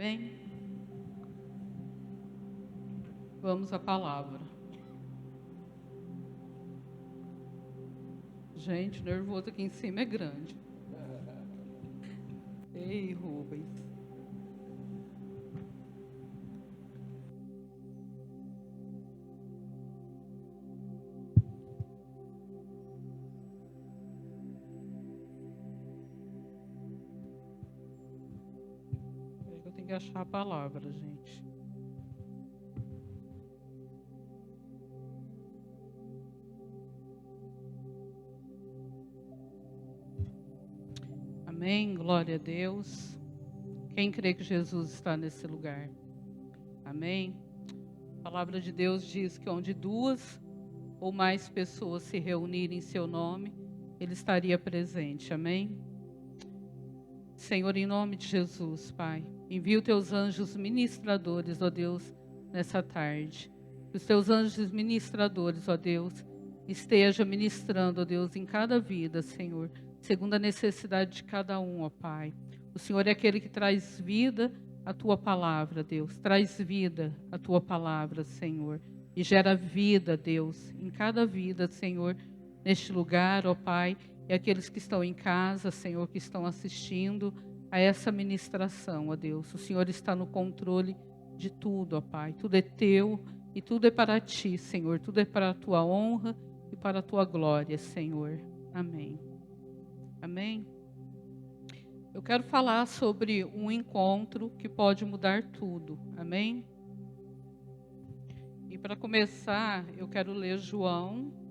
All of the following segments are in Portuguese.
Amém? Vamos à palavra. Gente, o nervoso aqui em cima é grande. Ei, Rubens. Eu tenho que achar a palavra, gente. Amém? Glória a Deus. Quem crê que Jesus está nesse lugar? Amém? A palavra de Deus diz que onde duas ou mais pessoas se reunirem em seu nome, Ele estaria presente. Amém? Senhor, em nome de Jesus, Pai, envia os teus anjos ministradores, ó Deus, nessa tarde. Que os teus anjos ministradores, ó Deus, estejam ministrando, ó Deus, em cada vida, Senhor, segundo a necessidade de cada um, ó Pai. O Senhor é aquele que traz vida à tua palavra, Deus. Traz vida à tua palavra, Senhor. E gera vida, Deus, em cada vida, Senhor, neste lugar, ó Pai. E aqueles que estão em casa, Senhor, que estão assistindo a essa ministração, ó Deus. O Senhor está no controle de tudo, ó Pai. Tudo é teu e tudo é para ti, Senhor. Tudo é para a tua honra e para a tua glória, Senhor. Amém. Amém. Eu quero falar sobre um encontro que pode mudar tudo. Amém? E para começar, eu quero ler João,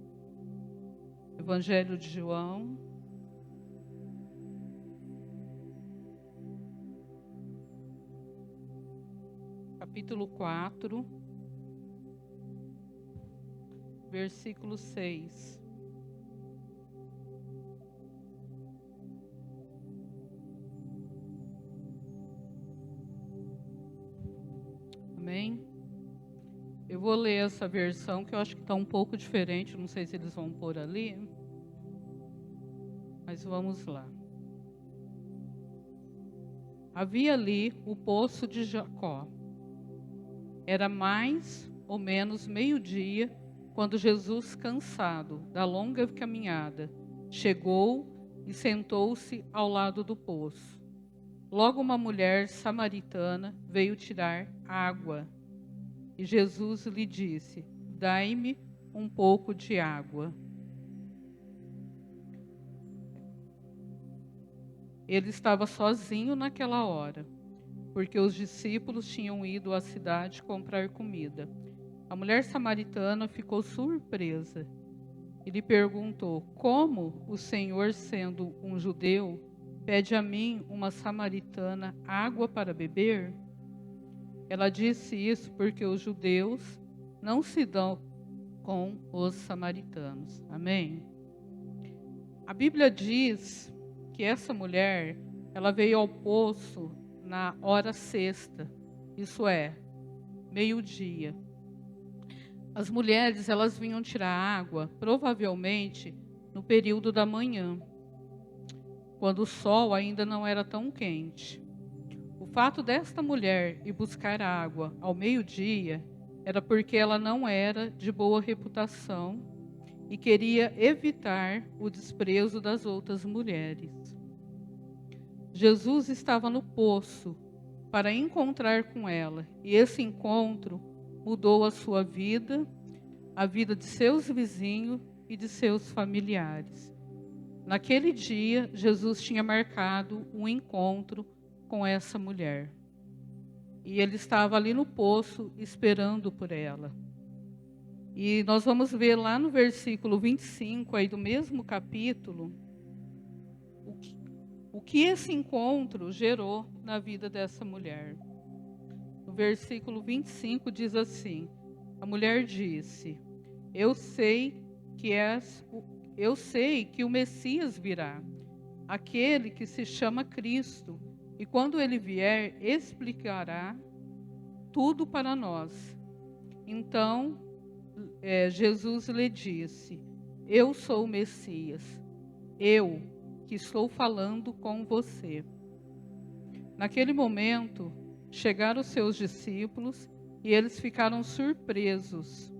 Evangelho de João, capítulo 4, versículo 6. Amém? Eu vou ler essa versão que eu acho que está um pouco diferente, não sei se eles vão pôr ali, mas vamos lá. Havia ali o poço de Jacó. Era mais ou menos meio-dia, quando Jesus, cansado da longa caminhada, chegou e sentou-se ao lado do poço. Logo uma mulher samaritana veio tirar água. E Jesus lhe disse: dai-me um pouco de água. Ele estava sozinho naquela hora, porque os discípulos tinham ido à cidade comprar comida. A mulher samaritana ficou surpresa e lhe perguntou: como o Senhor, sendo um judeu, pede a mim, uma samaritana, água para beber? Ela disse isso porque os judeus não se dão com os samaritanos. Amém? A Bíblia diz que essa mulher, ela veio ao poço na hora sexta, isso é, meio-dia. As mulheres, elas vinham tirar água, provavelmente no período da manhã, quando o sol ainda não era tão quente. O fato desta mulher ir buscar água ao meio-dia era porque ela não era de boa reputação e queria evitar o desprezo das outras mulheres. Jesus estava no poço para encontrar com ela, e esse encontro mudou a sua vida, a vida de seus vizinhos e de seus familiares. Naquele dia, Jesus tinha marcado um encontro com essa mulher. E ele estava ali no poço esperando por ela. E nós vamos ver lá no versículo 25, aí do mesmo capítulo, o que esse encontro gerou na vida dessa mulher. No versículo 25 diz assim: a mulher disse: eu sei que o Messias virá, aquele que se chama Cristo, e quando ele vier, explicará tudo para nós. Então, Jesus lhe disse: eu sou o Messias, eu que estou falando com você. Naquele momento, chegaram os seus discípulos e eles ficaram surpresos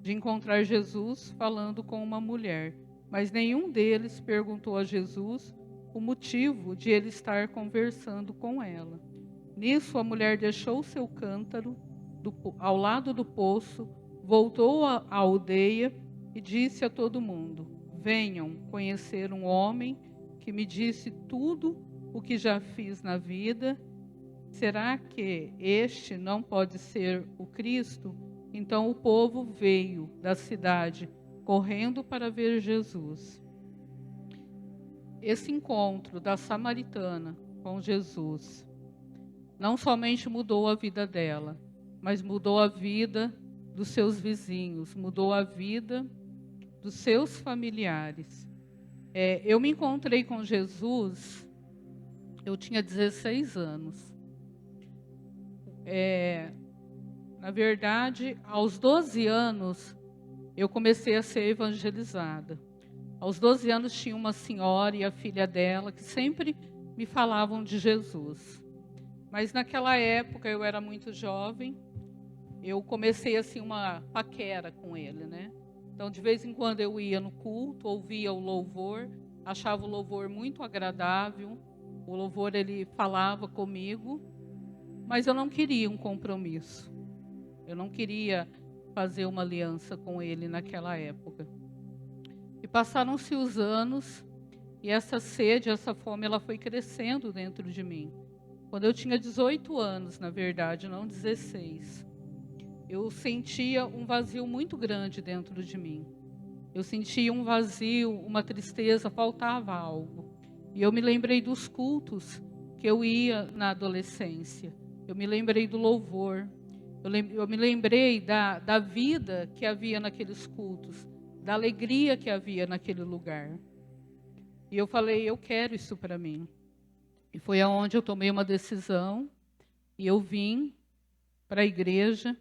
de encontrar Jesus falando com uma mulher. Mas nenhum deles perguntou a Jesus o motivo de ele estar conversando com ela. Nisso, a mulher deixou seu cântaro ao lado do poço, voltou à aldeia e disse a todo mundo: venham conhecer um homem que me disse tudo o que já fiz na vida. Será que este não pode ser o Cristo? Então o povo veio da cidade, correndo para ver Jesus. Esse encontro da samaritana com Jesus não somente mudou a vida dela, mas mudou a vida dos seus vizinhos, mudou a vida dos seus familiares. Eu me encontrei com Jesus, eu tinha 16 anos. Na verdade, aos 12 anos, eu comecei a ser evangelizada. Aos 12 anos, tinha uma senhora e a filha dela que sempre me falavam de Jesus. Mas naquela época, eu era muito jovem, eu comecei assim uma paquera com ele, né? Então, de vez em quando eu ia no culto, ouvia o louvor, achava o louvor muito agradável, o louvor ele falava comigo, mas eu não queria um compromisso. Eu não queria fazer uma aliança com ele naquela época. E passaram-se os anos e essa sede, essa fome, ela foi crescendo dentro de mim. Quando eu tinha 18 anos, na verdade, não 16, eu sentia um vazio muito grande dentro de mim. Eu sentia um vazio, uma tristeza, faltava algo. E eu me lembrei dos cultos que eu ia na adolescência. Eu me lembrei do louvor. Eu me lembrei da vida que havia naqueles cultos, da alegria que havia naquele lugar. E eu falei, eu quero isso para mim. E foi aonde eu tomei uma decisão e eu vim para a igreja.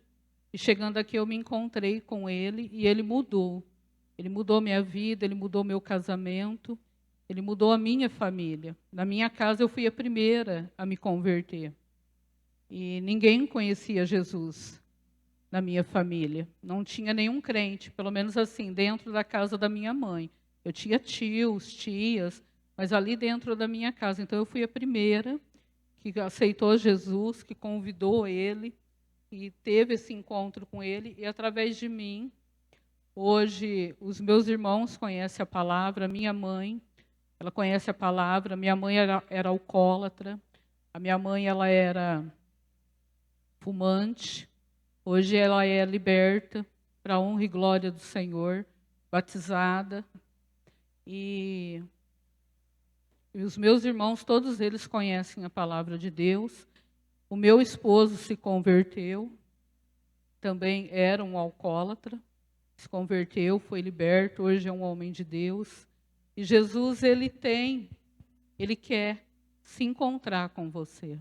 E chegando aqui eu me encontrei com ele e ele mudou. Ele mudou minha vida, ele mudou meu casamento, ele mudou a minha família. Na minha casa eu fui a primeira a me converter. E ninguém conhecia Jesus na minha família. Não tinha nenhum crente, pelo menos assim, dentro da casa da minha mãe. Eu tinha tios, tias, mas ali dentro da minha casa. Então eu fui a primeira que aceitou Jesus, que convidou ele, e teve esse encontro com ele. E através de mim, hoje os meus irmãos conhecem a palavra, minha mãe, ela conhece a palavra. Minha mãe era alcoólatra, a minha mãe ela era fumante. Hoje ela é liberta, para a honra e glória do Senhor, batizada. E os meus irmãos, todos eles conhecem a palavra de Deus. O meu esposo se converteu, também era um alcoólatra, se converteu, foi liberto, hoje é um homem de Deus. E Jesus, ele quer se encontrar com você.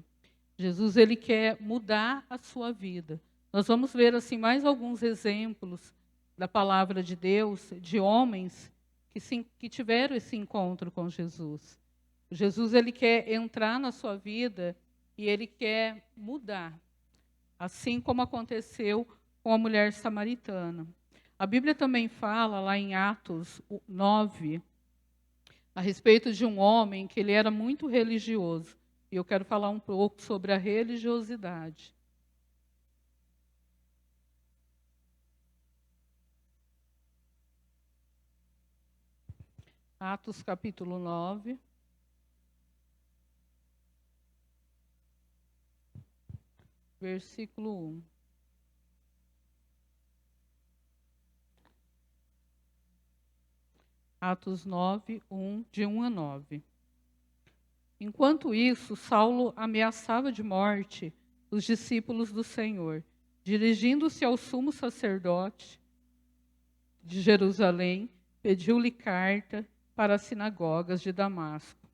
Jesus, ele quer mudar a sua vida. Nós vamos ver assim mais alguns exemplos da palavra de Deus, de homens que tiveram esse encontro com Jesus. Jesus, ele quer entrar na sua vida e ele quer mudar, assim como aconteceu com a mulher samaritana. A Bíblia também fala, lá em Atos 9, a respeito de um homem que ele era muito religioso. E eu quero falar um pouco sobre a religiosidade. Atos capítulo 9. Versículo 1. Atos 9, 1, de 1 a 9. Enquanto isso, Saulo ameaçava de morte os discípulos do Senhor. Dirigindo-se ao sumo sacerdote de Jerusalém, pediu-lhe carta para as sinagogas de Damasco.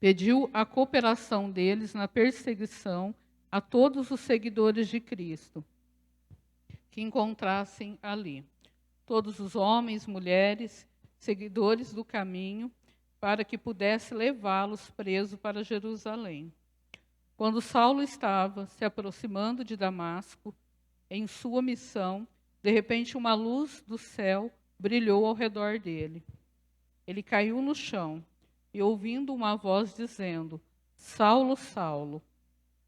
Pediu a cooperação deles na perseguição a todos os seguidores de Cristo que encontrassem ali. Todos os homens, mulheres, seguidores do caminho, para que pudesse levá-los presos para Jerusalém. Quando Saulo estava se aproximando de Damasco, em sua missão, de repente uma luz do céu brilhou ao redor dele. Ele caiu no chão e, ouvindo uma voz dizendo: Saulo, Saulo,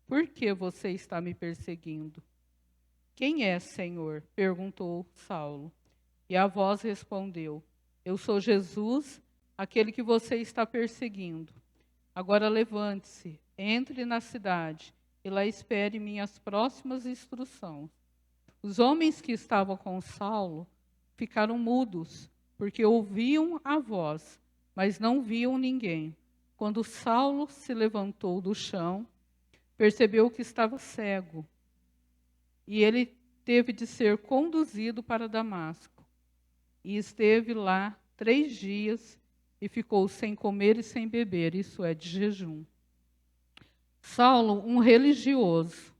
por que você está me perseguindo? Quem é, Senhor? Perguntou Saulo. E a voz respondeu: Eu sou Jesus, aquele que você está perseguindo. Agora levante-se, entre na cidade e lá espere minhas próximas instruções. Os homens que estavam com Saulo ficaram mudos, porque ouviam a voz, mas não viam ninguém. Quando Saulo se levantou do chão, percebeu que estava cego, e ele teve de ser conduzido para Damasco. E esteve lá 3 dias e ficou sem comer e sem beber, isso é, de jejum. Saulo, um religioso,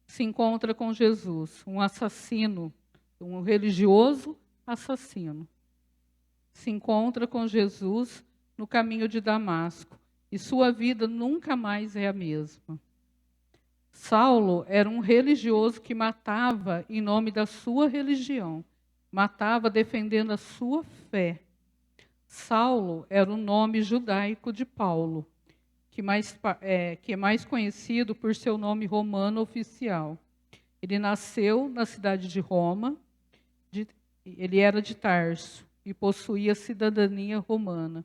se encontra com Jesus, um assassino, um religioso assassino. Se encontra com Jesus no caminho de Damasco, e sua vida nunca mais é a mesma. Saulo era um religioso que matava em nome da sua religião, matava defendendo a sua fé. Saulo era o nome judaico de Paulo, que é mais conhecido por seu nome romano oficial. Ele nasceu na cidade de Roma, ele era de Tarso e possuía cidadania romana.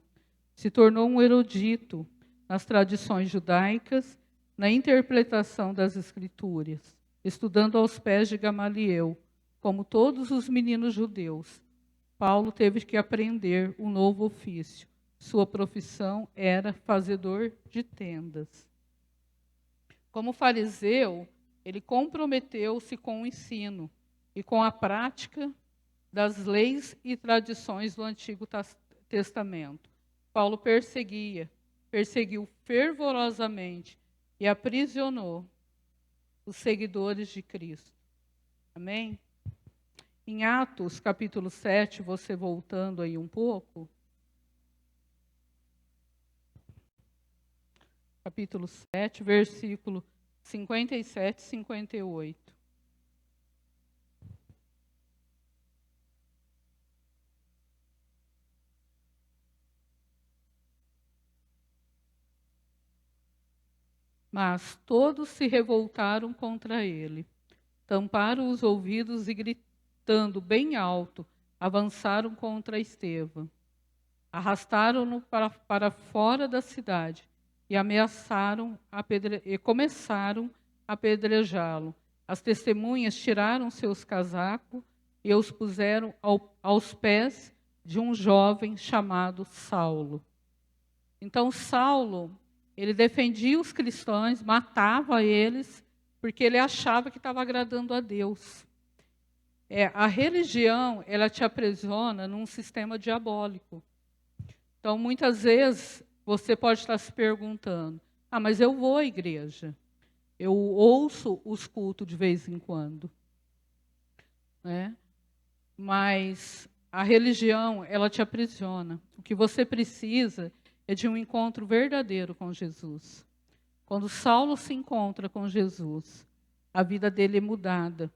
Se tornou um erudito nas tradições judaicas, na interpretação das Escrituras, estudando aos pés de Gamaliel, como todos os meninos judeus. Paulo teve que aprender um novo ofício. Sua profissão era fazedor de tendas. Como fariseu, ele comprometeu-se com o ensino e com a prática das leis e tradições do Antigo Testamento. Paulo perseguiu fervorosamente e aprisionou os seguidores de Cristo. Amém? Em Atos, capítulo 7, você voltando aí um pouco, capítulo 7, versículo 57 e 58. Mas todos se revoltaram contra ele, tamparam os ouvidos e, gritando bem alto, avançaram contra Estevão. Arrastaram-no para fora da cidade e começaram a apedrejá-lo. As testemunhas tiraram seus casacos e os puseram aos pés de um jovem chamado Saulo. Então Saulo, ele defendia os cristãos, matava eles, porque ele achava que estava agradando a Deus. A religião, ela te aprisiona num sistema diabólico. Então, muitas vezes, você pode estar se perguntando, mas eu vou à igreja, eu ouço os cultos de vez em quando. Né? Mas a religião, ela te aprisiona. O que você precisa é de um encontro verdadeiro com Jesus. Quando Saulo se encontra com Jesus, a vida dele é mudada.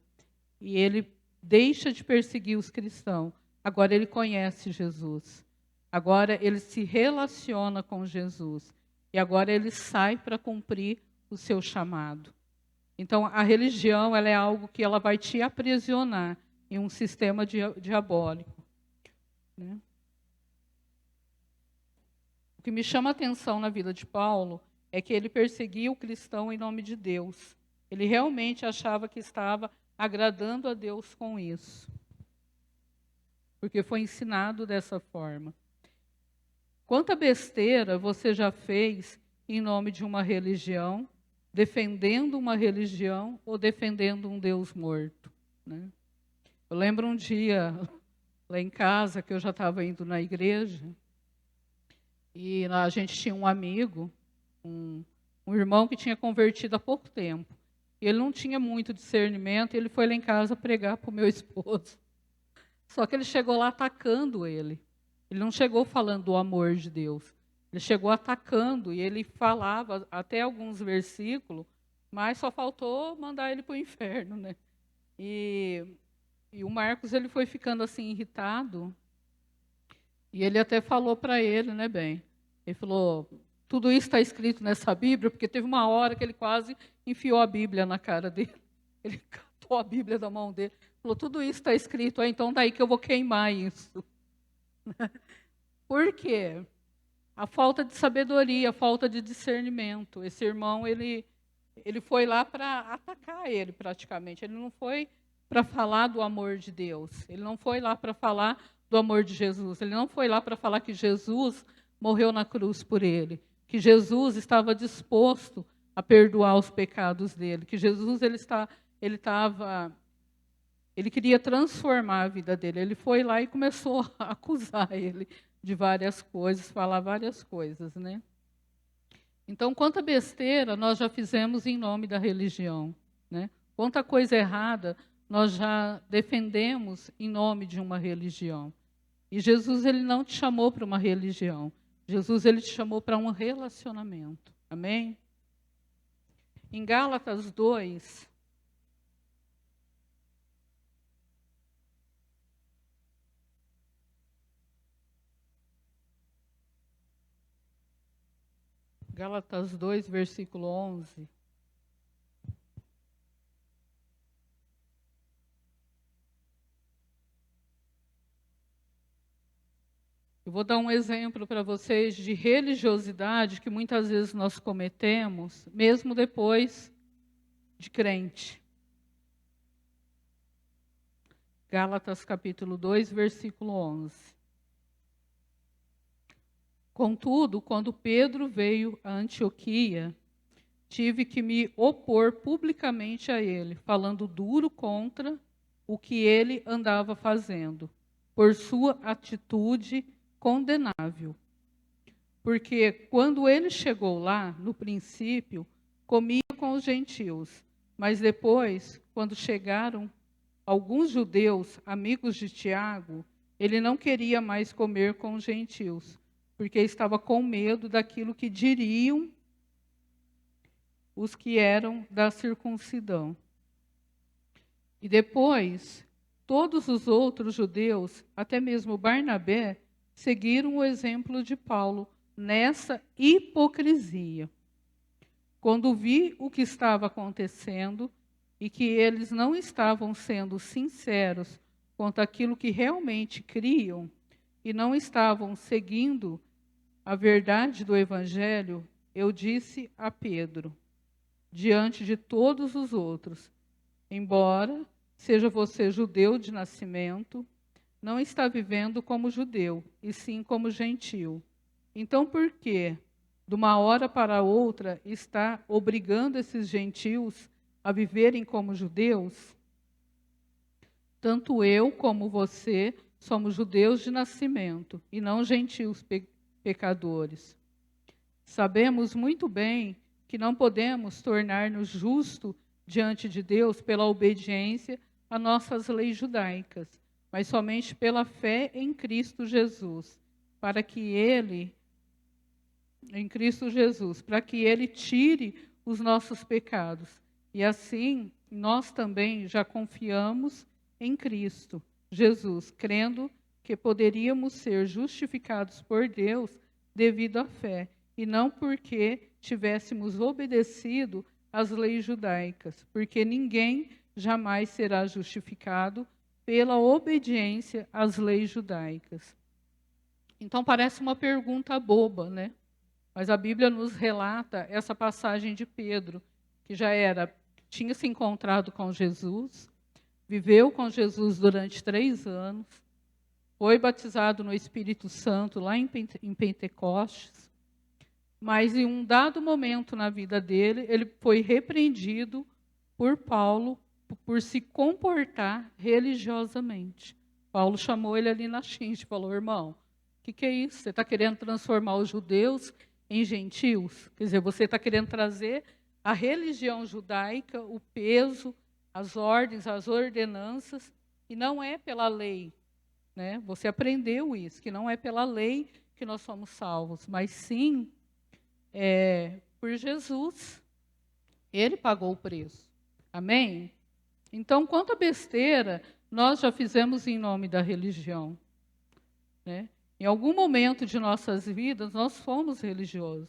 E ele deixa de perseguir os cristãos. Agora ele conhece Jesus. Agora ele se relaciona com Jesus. E agora ele sai para cumprir o seu chamado. Então, a religião, ela é algo que ela vai te aprisionar em um sistema diabólico. Né? O que me chama a atenção na vida de Paulo é que ele perseguia o cristão em nome de Deus. Ele realmente achava que estava agradando a Deus com isso. Porque foi ensinado dessa forma. Quanta besteira você já fez em nome de uma religião, defendendo uma religião ou defendendo um Deus morto? Né? Eu lembro um dia, lá em casa, que eu já estava indo na igreja, e lá a gente tinha um amigo, um irmão que tinha convertido há pouco tempo. E ele não tinha muito discernimento, e ele foi lá em casa pregar para o meu esposo. Só que ele chegou lá atacando ele. Ele não chegou falando do amor de Deus. Ele chegou atacando, e ele falava até alguns versículos Mas só faltou mandar ele para o inferno, né? E o Marcos, ele foi ficando assim irritado, e ele até falou para ele, né, bem? Ele falou, tudo isso está escrito nessa Bíblia, porque teve uma hora que ele quase enfiou a Bíblia na cara dele. Ele catou a Bíblia da mão dele. Falou, tudo isso está escrito, então daí que eu vou queimar isso. Por quê? A falta de sabedoria, a falta de discernimento. Esse irmão, ele foi lá para atacar ele, praticamente. Ele não foi para falar do amor de Deus. Ele não foi lá para falar do amor de Jesus. Ele não foi lá para falar que Jesus morreu na cruz por ele, que Jesus estava disposto a perdoar os pecados dele, que Jesus ele queria transformar a vida dele. Ele foi lá e começou a acusar ele de várias coisas, falar várias coisas, né? Então, quanta besteira nós já fizemos em nome da religião, né? Quanta coisa errada nós já defendemos em nome de uma religião. E Jesus, ele não te chamou para uma religião. Jesus, ele te chamou para um relacionamento. Amém? Em Gálatas 2, Gálatas 2, versículo 11. Eu vou dar um exemplo para vocês de religiosidade que muitas vezes nós cometemos, mesmo depois de crente. Gálatas capítulo 2, versículo 11. Contudo, quando Pedro veio a Antioquia, tive que me opor publicamente a ele, falando duro contra o que ele andava fazendo, por sua atitude condenável. Porque quando ele chegou lá, no princípio, comia com os gentios, mas depois, quando chegaram alguns judeus, amigos de Tiago, ele não queria mais comer com os gentios, porque estava com medo daquilo que diriam os que eram da circuncidão. E depois, todos os outros judeus, até mesmo Barnabé, seguiram o exemplo de Paulo nessa hipocrisia. Quando vi o que estava acontecendo e que eles não estavam sendo sinceros quanto àquilo que realmente criam e não estavam seguindo a verdade do Evangelho, eu disse a Pedro, diante de todos os outros, embora seja você judeu de nascimento, não está vivendo como judeu, e sim como gentil. Então, por que, de uma hora para outra, está obrigando esses gentios a viverem como judeus? Tanto eu como você somos judeus de nascimento, e não gentios pecadores. Sabemos muito bem que não podemos tornar-nos justos diante de Deus pela obediência a nossas leis judaicas, mas somente pela fé em Cristo Jesus, para que Ele tire os nossos pecados. E assim, nós também já confiamos em Cristo Jesus, crendo que poderíamos ser justificados por Deus devido à fé, e não porque tivéssemos obedecido às leis judaicas, porque ninguém jamais será justificado pela obediência às leis judaicas. Então parece uma pergunta boba, né? Mas a Bíblia nos relata essa passagem de Pedro, que tinha se encontrado com Jesus, viveu com Jesus durante 3 anos, foi batizado no Espírito Santo lá em Pentecostes, mas em um dado momento na vida dele, ele foi repreendido por Paulo por se comportar religiosamente. Paulo chamou ele ali na chincha e falou, irmão, o que é isso? Você está querendo transformar os judeus em gentios? Quer dizer, você está querendo trazer a religião judaica, o peso, as ordens, as ordenanças, e não é pela lei, né? Você aprendeu isso, que não é pela lei que nós somos salvos, mas sim por Jesus. Ele pagou o preço. Amém? Então, quanta besteira nós já fizemos em nome da religião, né? Em algum momento de nossas vidas, nós fomos religiosos.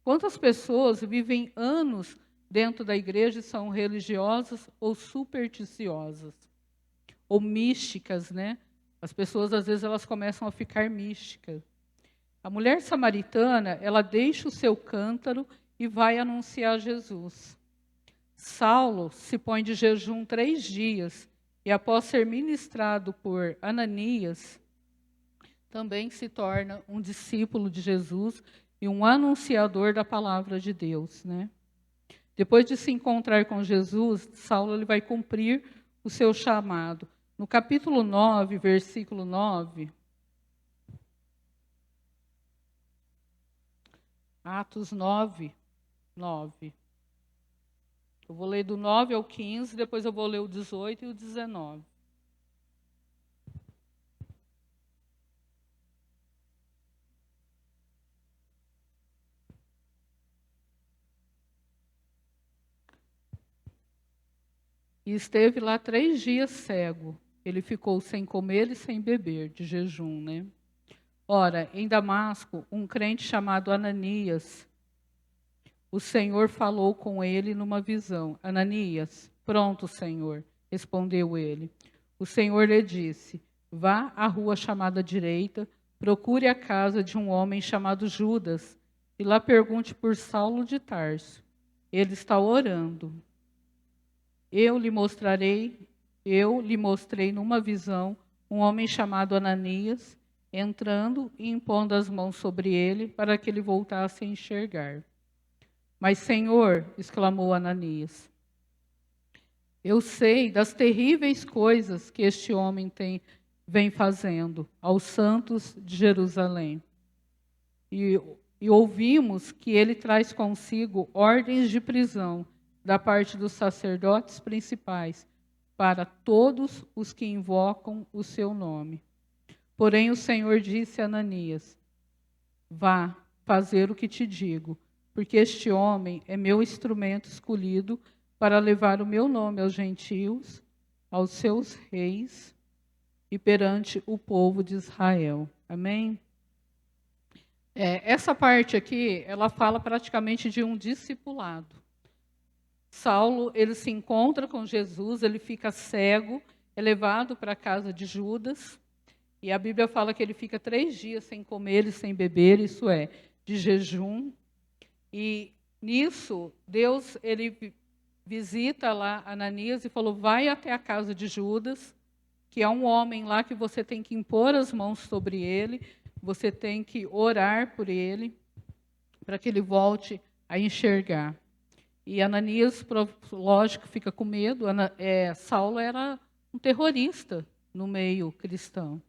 Quantas pessoas vivem anos dentro da igreja e são religiosas ou supersticiosas, ou místicas, né? As pessoas, às vezes, elas começam a ficar místicas. A mulher samaritana, ela deixa o seu cântaro e vai anunciar Jesus. Saulo se põe de jejum 3 dias e, após ser ministrado por Ananias, também se torna um discípulo de Jesus e um anunciador da palavra de Deus, né? Depois de se encontrar com Jesus, Saulo ele vai cumprir o seu chamado. No capítulo 9, versículo 9, Atos 9, 9. Eu vou ler do 9 ao 15, depois eu vou ler o 18 e o 19. E esteve lá 3 dias cego. Ele ficou sem comer e sem beber, de jejum, né? Ora, em Damasco, um crente chamado Ananias, o Senhor falou com ele numa visão. Ananias, pronto, Senhor, respondeu ele. O Senhor lhe disse, vá à rua chamada direita, procure a casa de um homem chamado Judas, e lá pergunte por Saulo de Tarso. Ele está orando. Eu lhe mostrei numa visão um homem chamado Ananias, entrando e impondo as mãos sobre ele, para que ele voltasse a enxergar. Mas, Senhor, exclamou Ananias, eu sei das terríveis coisas que este homem vem fazendo aos santos de Jerusalém. E ouvimos que ele traz consigo ordens de prisão da parte dos sacerdotes principais para todos os que invocam o seu nome. Porém, o Senhor disse a Ananias, vá fazer o que te digo, porque este homem é meu instrumento escolhido para levar o meu nome aos gentios, aos seus reis e perante o povo de Israel. Amém? Essa parte aqui, ela fala praticamente de um discipulado. Saulo, ele se encontra com Jesus, ele fica cego, é levado para a casa de Judas, e a Bíblia fala que ele fica 3 dias sem comer e sem beber, isso é, de jejum. E nisso, Deus, ele visita lá Ananias e falou, vai até a casa de Judas, que é um homem lá que você tem que impor as mãos sobre ele, você tem que orar por ele, para que ele volte a enxergar. E Ananias, lógico, fica com medo. Saulo era um terrorista no meio cristão.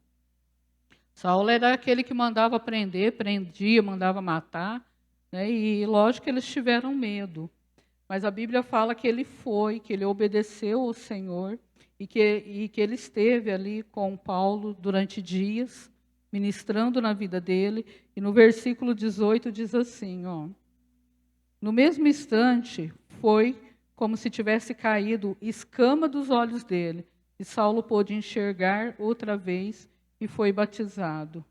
Saulo era aquele que mandava prender, prendia, mandava matar, né? E lógico que eles tiveram medo. Mas a Bíblia fala que ele foi, que ele obedeceu ao Senhor e que ele esteve ali com Paulo durante dias, ministrando na vida dele. E no versículo 18 diz assim, ó, no mesmo instante, foi como se tivesse caído escama dos olhos dele, e Saulo pôde enxergar outra vez e foi batizado.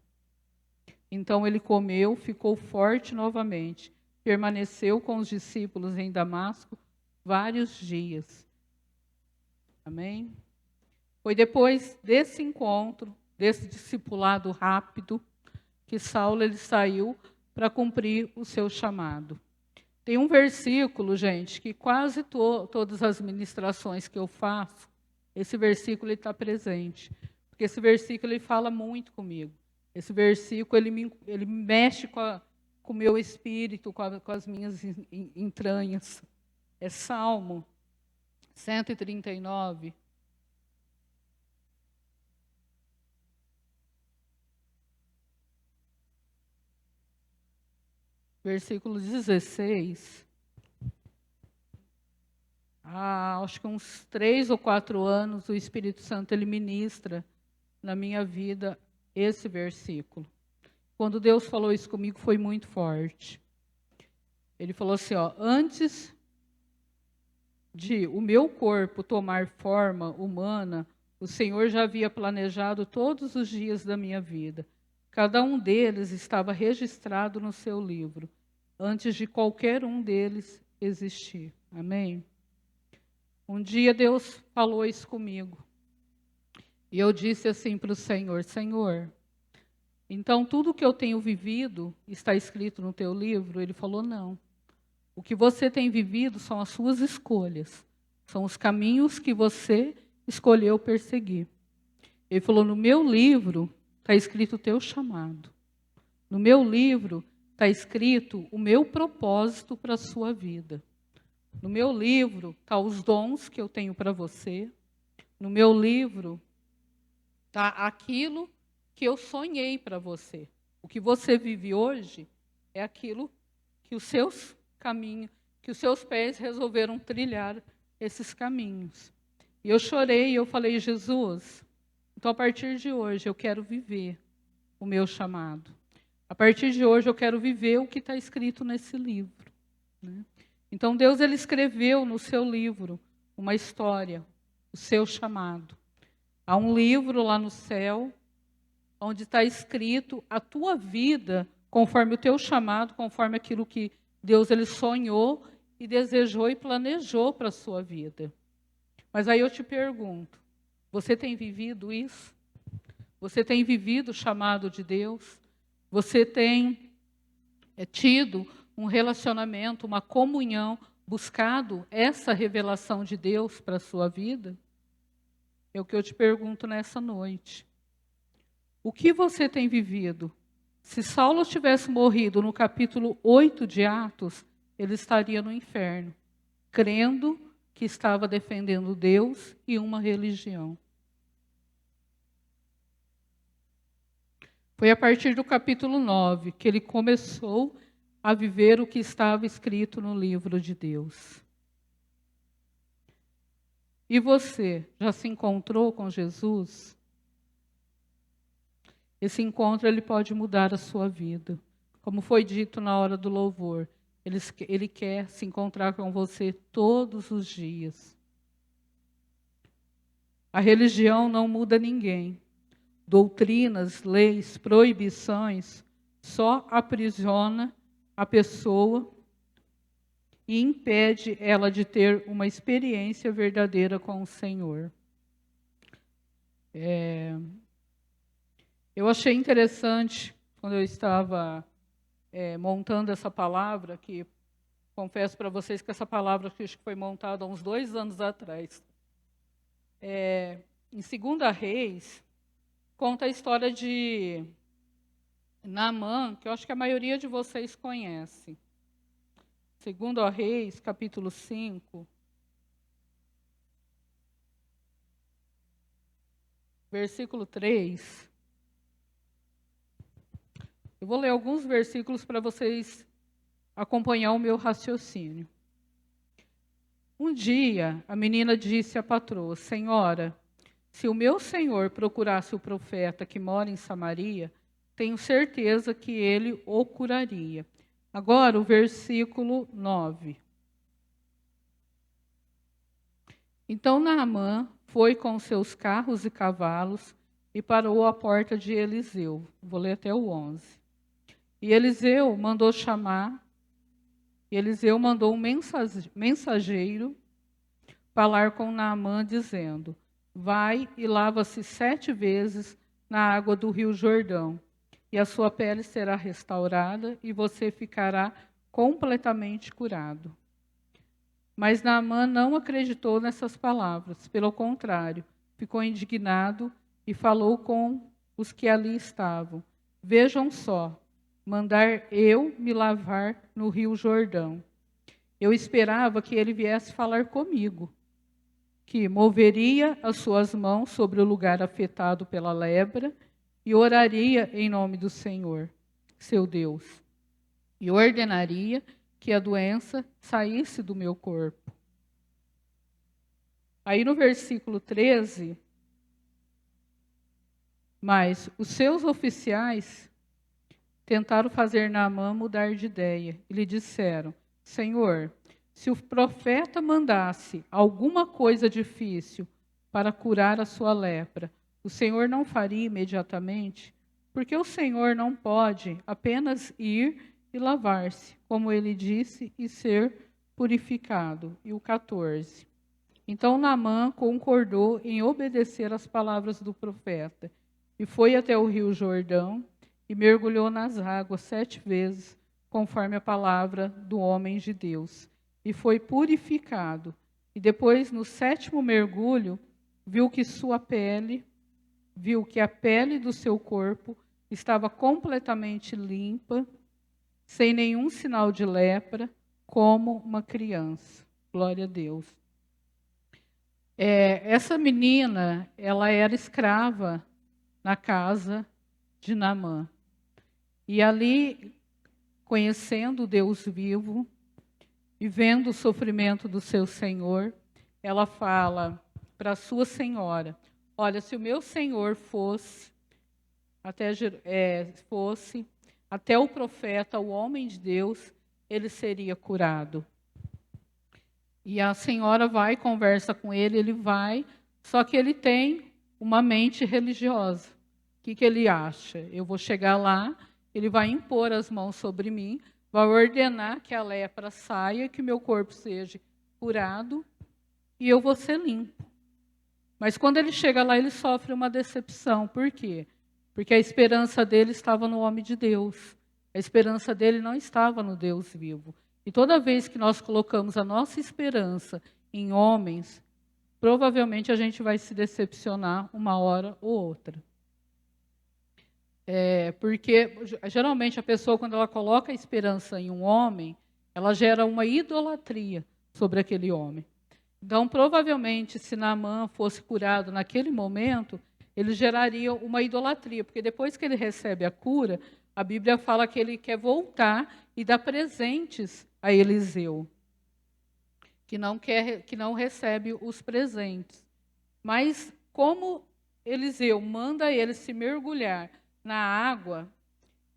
Então ele comeu, ficou forte novamente, permaneceu com os discípulos em Damasco vários dias. Amém? Foi depois desse encontro, desse discipulado rápido, que Saulo ele saiu para cumprir o seu chamado. Tem um versículo, gente, que quase todas as ministrações que eu faço, esse versículo está presente. Porque esse versículo ele fala muito comigo. Esse versículo ele mexe com o meu espírito, com as minhas entranhas. É Salmo 139. Versículo 16. Acho que uns 3 ou 4 anos, o Espírito Santo ele ministra na minha vida esse versículo. Quando Deus falou isso comigo, foi muito forte. Ele falou assim, ó, antes de o meu corpo tomar forma humana, o Senhor já havia planejado todos os dias da minha vida. Cada um deles estava registrado no seu livro, antes de qualquer um deles existir. Amém? Um dia Deus falou isso comigo. E eu disse assim para o Senhor: Senhor, então tudo que eu tenho vivido está escrito no teu livro? Ele falou: não. O que você tem vivido são as suas escolhas. São os caminhos que você escolheu perseguir. Ele falou: no meu livro está escrito o teu chamado. No meu livro está escrito o meu propósito para a sua vida. No meu livro estão os dons que eu tenho para você. No meu livro está aquilo que eu sonhei para você. O que você vive hoje é aquilo que os seus caminhos, que os seus pés resolveram trilhar esses caminhos. E eu chorei e eu falei: Jesus, então a partir de hoje eu quero viver o meu chamado. A partir de hoje eu quero viver o que está escrito nesse livro, né? Então Deus, ele escreveu no seu livro uma história, o seu chamado. Há um livro lá no céu, onde está escrito a tua vida, conforme o teu chamado, conforme aquilo que Deus, ele sonhou e desejou e planejou para a sua vida. Mas aí eu te pergunto, você tem vivido isso? Você tem vivido o chamado de Deus? Você tem tido um relacionamento, uma comunhão, buscado essa revelação de Deus para a sua vida? É o que eu te pergunto nessa noite. O que você tem vivido? Se Saulo tivesse morrido no capítulo 8 de Atos, ele estaria no inferno, crendo que estava defendendo Deus e uma religião. Foi a partir do capítulo 9 que ele começou a viver o que estava escrito no livro de Deus. E você, já se encontrou com Jesus? Esse encontro, ele pode mudar a sua vida. Como foi dito na hora do louvor, ele quer se encontrar com você todos os dias. A religião não muda ninguém. Doutrinas, leis, proibições só aprisiona a pessoa e impede ela de ter uma experiência verdadeira com o Senhor. Eu achei interessante, quando eu estava montando essa palavra, que confesso para vocês que essa palavra acho que foi montada há uns 2 anos atrás. Em 2 Reis, conta a história de Naamã, que eu acho que a maioria de vocês conhece. 2 Reis, capítulo 5, versículo 3. Eu vou ler alguns versículos para vocês acompanhar o meu raciocínio. Um dia, a menina disse à patroa: Senhora, se o meu senhor procurasse o profeta que mora em Samaria, tenho certeza que ele o curaria. Agora, o versículo 9. Então Naamã foi com seus carros e cavalos e parou à porta de Eliseu. Vou ler até o 11. E Eliseu mandou um mensageiro falar com Naamã, dizendo: Vai e lava-se 7 vezes na água do rio Jordão, e a sua pele será restaurada, e você ficará completamente curado. Mas Naamã não acreditou nessas palavras, pelo contrário, ficou indignado e falou com os que ali estavam: Vejam só, mandar eu me lavar no rio Jordão. Eu esperava que ele viesse falar comigo, que moveria as suas mãos sobre o lugar afetado pela lepra e oraria em nome do Senhor, seu Deus, e ordenaria que a doença saísse do meu corpo. Aí no versículo 13, mas os seus oficiais tentaram fazer Naamã mudar de ideia e lhe disseram: Senhor, se o profeta mandasse alguma coisa difícil para curar a sua lepra, o Senhor não faria imediatamente? Porque o Senhor não pode apenas ir e lavar-se, como ele disse, e ser purificado. E o 14. Então Naamã concordou em obedecer às palavras do profeta, e foi até o rio Jordão, e mergulhou nas águas 7 vezes, conforme a palavra do homem de Deus, e foi purificado. E depois, no 7º mergulho, viu que a pele do seu corpo estava completamente limpa, sem nenhum sinal de lepra, como uma criança. Glória a Deus. Essa menina, ela era escrava na casa de Naamã. E ali, conhecendo o Deus vivo e vendo o sofrimento do seu senhor, ela fala para a sua senhora: olha, se o meu senhor fosse até o profeta, o homem de Deus, ele seria curado. E a senhora vai, conversa com ele vai, só que ele tem uma mente religiosa. O que ele acha? Eu vou chegar lá, ele vai impor as mãos sobre mim, vai ordenar que a lepra saia, que meu corpo seja curado, e eu vou ser limpo. Mas quando ele chega lá, ele sofre uma decepção. Por quê? Porque a esperança dele estava no homem de Deus. A esperança dele não estava no Deus vivo. E toda vez que nós colocamos a nossa esperança em homens, provavelmente a gente vai se decepcionar uma hora ou outra. Porque geralmente a pessoa, quando ela coloca a esperança em um homem, ela gera uma idolatria sobre aquele homem. Então, provavelmente, se Naamã fosse curado naquele momento, ele geraria uma idolatria, porque depois que ele recebe a cura, a Bíblia fala que ele quer voltar e dar presentes a Eliseu, que não recebe os presentes. Mas como Eliseu manda ele se mergulhar na água,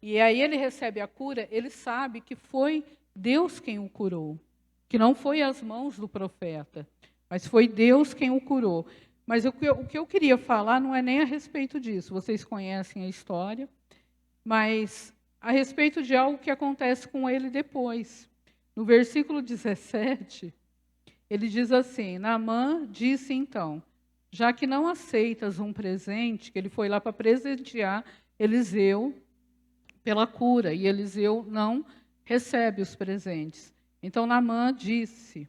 e aí ele recebe a cura, ele sabe que foi Deus quem o curou, que não foi as mãos do profeta, mas foi Deus quem o curou. Mas o que eu queria falar não é nem a respeito disso, vocês conhecem a história, mas a respeito de algo que acontece com ele depois. No versículo 17, ele diz assim: Naamã disse então: já que não aceitas um presente, que ele foi lá para presentear Eliseu pela cura, e Eliseu não recebe os presentes. Então Naamã disse,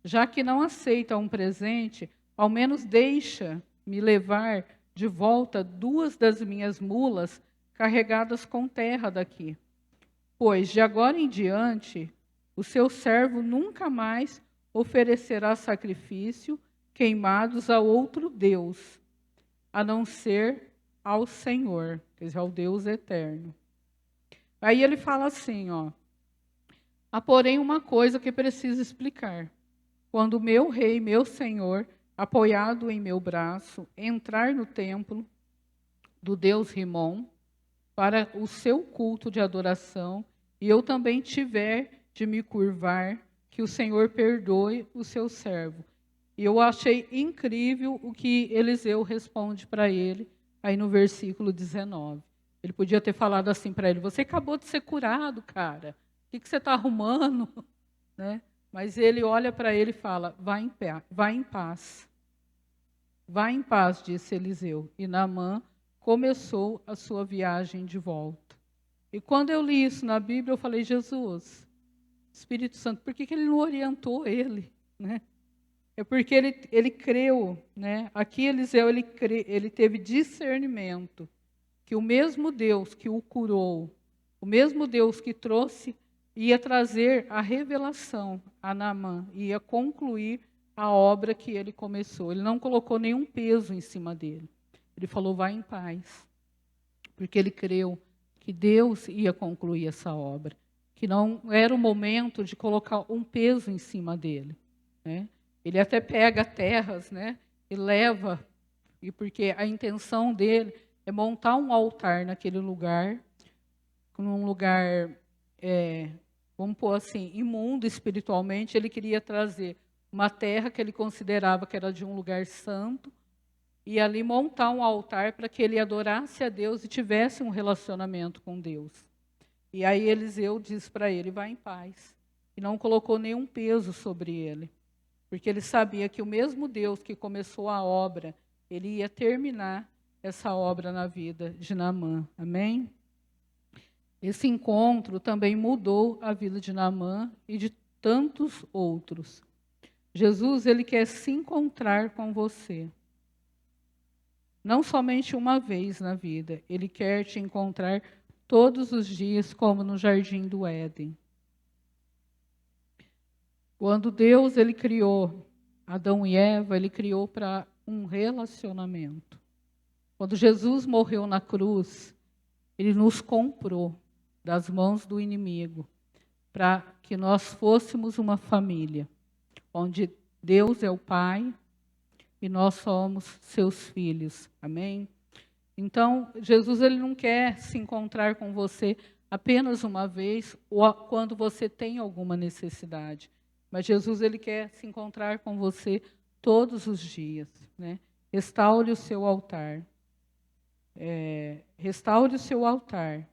já que não aceita um presente, ao menos deixa-me levar de volta 2 das minhas mulas carregadas com terra daqui. Pois de agora em diante, o seu servo nunca mais oferecerá sacrifício queimados a outro Deus, a não ser ao Senhor, quer dizer, ao Deus eterno. Aí ele fala assim, há porém uma coisa que preciso explicar. Quando meu rei, meu senhor, apoiado em meu braço, entrar no templo do Deus Rimon, para o seu culto de adoração, e eu também tiver de me curvar, que o Senhor perdoe o seu servo. E eu achei incrível o que Eliseu responde para ele, aí no versículo 19. Ele podia ter falado assim para ele: você acabou de ser curado, cara. O que você está arrumando? Mas ele olha para ele e fala: vá em paz. Vá em paz, disse Eliseu. E Naamã começou a sua viagem de volta. E quando eu li isso na Bíblia, eu falei: Jesus, Espírito Santo, por que ele não orientou ele? É porque ele creu. Aqui Eliseu ele teve discernimento que o mesmo Deus que o curou, o mesmo Deus que trouxe, ia trazer a revelação a Naamã, ia concluir a obra que ele começou. Ele não colocou nenhum peso em cima dele. Ele falou: vá em paz. Porque ele creu que Deus ia concluir essa obra, que não era o momento de colocar um peso em cima dele. Ele até pega terras, e leva, e porque a intenção dele é montar um altar naquele lugar, num lugar vamos pôr assim, imundo espiritualmente, ele queria trazer uma terra que ele considerava que era de um lugar santo, e ali montar um altar para que ele adorasse a Deus e tivesse um relacionamento com Deus. E aí Eliseu disse para ele, vá em paz. E não colocou nenhum peso sobre ele, porque ele sabia que o mesmo Deus que começou a obra, ele ia terminar essa obra na vida de Naamã. Amém? Esse encontro também mudou a vida de Naamã e de tantos outros. Jesus, ele quer se encontrar com você. Não somente uma vez na vida, ele quer te encontrar todos os dias, como no jardim do Éden. Quando Deus ele criou Adão e Eva, ele criou para um relacionamento. Quando Jesus morreu na cruz, ele nos comprou das mãos do inimigo, para que nós fôssemos uma família, onde Deus é o Pai e nós somos seus filhos. Amém? Então, Jesus ele não quer se encontrar com você apenas uma vez ou quando você tem alguma necessidade. Mas Jesus ele quer se encontrar com você todos os dias. Né? Restaure o seu altar. Restaure o seu altar,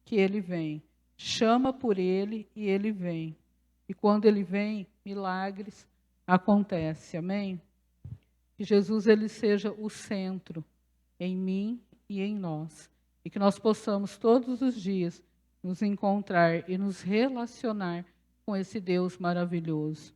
que ele vem. Chama por ele e ele vem. E quando ele vem, milagres acontecem. Amém? Que Jesus ele seja o centro em mim e em nós. E que nós possamos todos os dias nos encontrar e nos relacionar com esse Deus maravilhoso.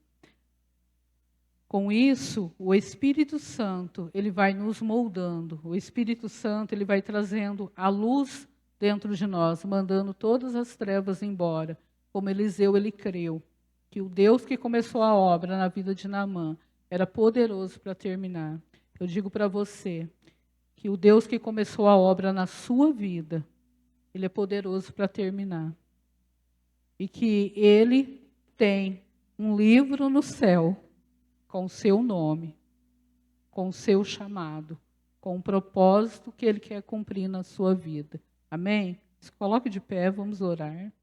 Com isso, o Espírito Santo, ele vai nos moldando. O Espírito Santo, ele vai trazendo a luz dentro de nós, mandando todas as trevas embora. Como Eliseu, ele creu que o Deus que começou a obra na vida de Naamã era poderoso para terminar. Eu digo para você que o Deus que começou a obra na sua vida, ele é poderoso para terminar. E que ele tem um livro no céu com o seu nome, com o seu chamado, com o propósito que ele quer cumprir na sua vida. Amém? Se coloque de pé, vamos orar.